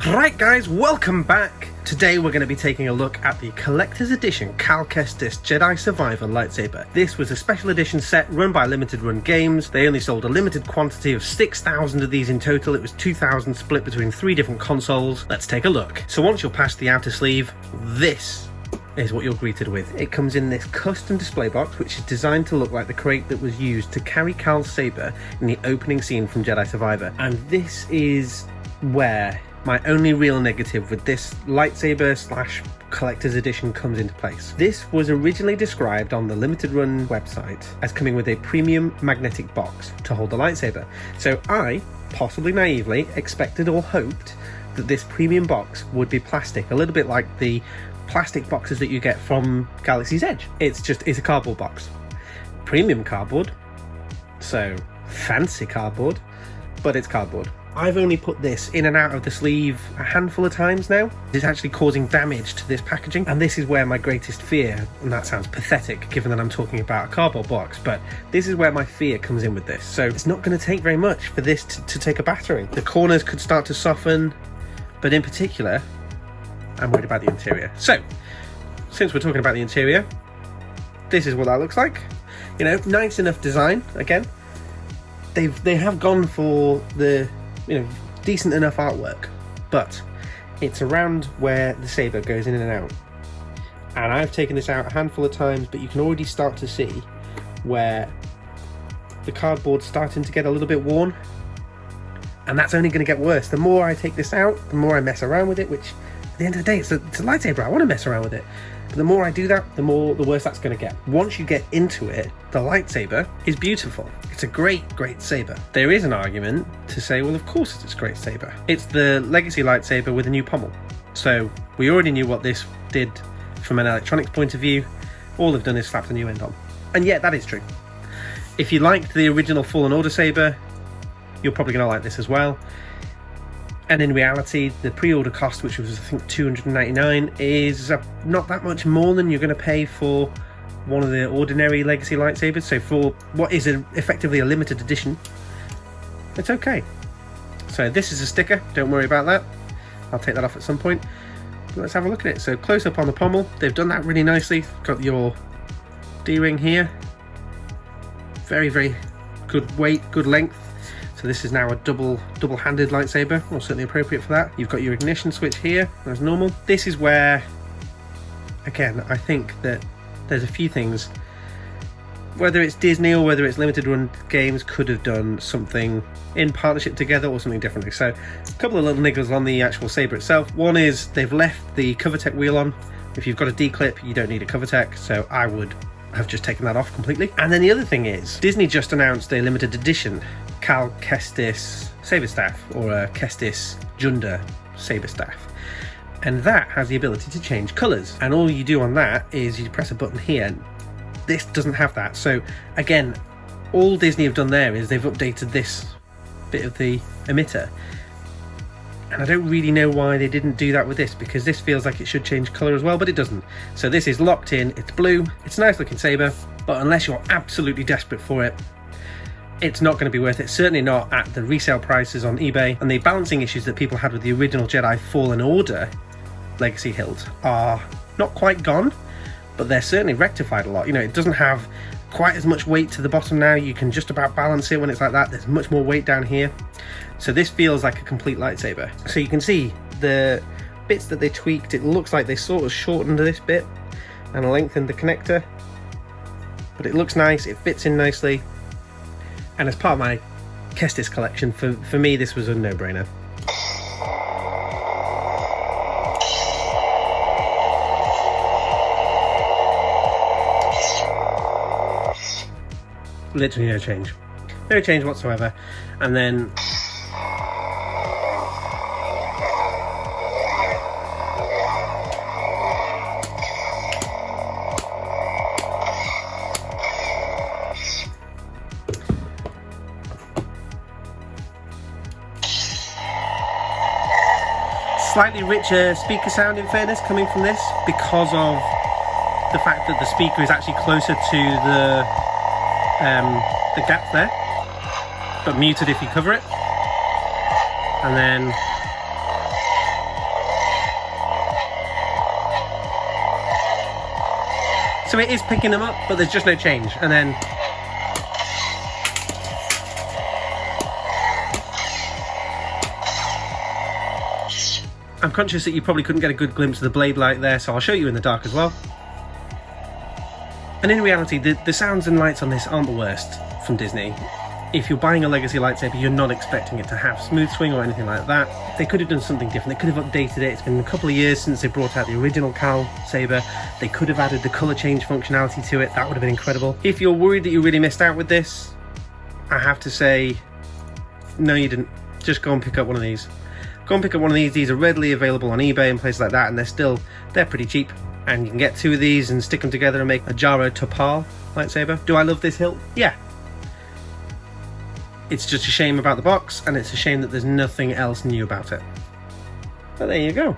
Right guys, welcome back. Today we're going to be taking a look at the collector's edition Cal Kestis Jedi Survivor lightsaber. This was a special edition set run by Limited Run Games. They only sold a limited quantity of 6,000 of these in total. It was 2,000 split between 3 different consoles. Let's take a look. So once you're past the outer sleeve, this is what you're greeted with. It comes in this custom display box, which is designed to look like the crate that was used to carry Cal's saber in the opening scene from Jedi Survivor. And this is where my only real negative with this lightsaber slash collector's edition comes into place. This was originally described on the Limited Run website as coming with a premium magnetic box to hold the lightsaber. So I, possibly naively, expected or hoped that this premium box would be plastic, a little bit like the plastic boxes that you get from Galaxy's Edge. It's a cardboard box. Premium cardboard, so fancy cardboard, but it's cardboard. I've only put this in and out of the sleeve a handful of times now. It's actually causing damage to this packaging, and this is where my greatest fear, and that sounds pathetic given that I'm talking about a cardboard box, but this is where my fear comes in with this. So it's not going to take very much for this to take a battering. The corners could start to soften, but in particular, I'm worried about the interior. So, since we're talking about the interior, this is what that looks like. You know, nice enough design. Again, they have gone for the, you know, decent enough artwork, but it's around where the saber goes in and out. And I've taken this out a handful of times, but you can already start to see where the cardboard's starting to get a little bit worn. And that's only going to get worse. The more I take this out, the more I mess around with it, which at the end of the day, it's a lightsaber. I want to mess around with it. But the more I do that, the worse that's going to get. Once you get into it, the lightsaber is beautiful. It's a great saber. There is an argument to say, well, of course it's a great saber. It's the Legacy Lightsaber with a new pommel. So we already knew what this did from an electronics point of view. All they've done is slapped a new end on. And yet, that is true. If you liked the original Fallen Order saber, you're probably going to like this as well. And in reality, the pre-order cost, which was I think $299, is not that much more than you're going to pay for one of the ordinary Legacy lightsabers. So for what is effectively a limited edition, it's okay. So this is a sticker, don't worry about that. I'll take that off at some point. But let's have a look at it. So close up on the pommel, they've done that really nicely. Got your D-ring here. Very good weight, good length. So this is now a double-handed lightsaber, or certainly appropriate for that. You've got your ignition switch here, as normal. This is where, again, I think that there's a few things, whether it's Disney or whether it's Limited Run Games, could have done something in partnership together or something differently. So a couple of little niggles on the actual saber itself. One is they've left the CoverTech wheel on. If you've got a D-clip, you don't need a CoverTech, so I would have just taken that off completely. And then the other thing is, Disney just announced a limited edition Cal Kestis saber staff, or a Kestis Junda saber staff, and that has the ability to change colours, and all you do on that is you press a button here. This doesn't have that. So again, all Disney have done there is they've updated this bit of the emitter, and I don't really know why they didn't do that with this, because this feels like it should change colour as well, but it doesn't. So this is locked in, it's blue, it's a nice looking saber, but unless you're absolutely desperate for it, it's not going to be worth it. Certainly not at the resale prices on eBay. And the balancing issues that people had with the original Jedi Fallen Order Legacy hilt are not quite gone, but they're certainly rectified a lot. You know, it doesn't have quite as much weight to the bottom now. You can just about balance it when it's like that. There's much more weight down here. So this feels like a complete lightsaber. So you can see the bits that they tweaked. It looks like they sort of shortened this bit and lengthened the connector, but it looks nice. It fits in nicely. And as part of my Kestis collection, for me, this was a no-brainer. Literally no change. No change whatsoever. And then slightly richer speaker sound, in fairness, coming from this, because of the fact that the speaker is actually closer to the gap there, but muted if you cover it. And then So it is picking them up, but there's just no change. And then I'm conscious that you probably couldn't get a good glimpse of the blade light there, so I'll show you in the dark as well. And in reality, the sounds and lights on this aren't the worst from Disney. If you're buying a Legacy lightsaber, you're not expecting it to have smooth swing or anything like that. They could have done something different. They could have updated it. It's been a couple of years since they brought out the original Cal saber. They could have added the colour change functionality to it. That would have been incredible. If you're worried that you really missed out with this, I have to say, no you didn't. Just go and pick up one of these. Go and pick up one of these. These are readily available on eBay and places like that, and they're pretty cheap. And you can get 2 of these and stick them together and make a Jaro Tapal lightsaber. Do I love this hilt? Yeah. It's just a shame about the box, and it's a shame that there's nothing else new about it. But there you go.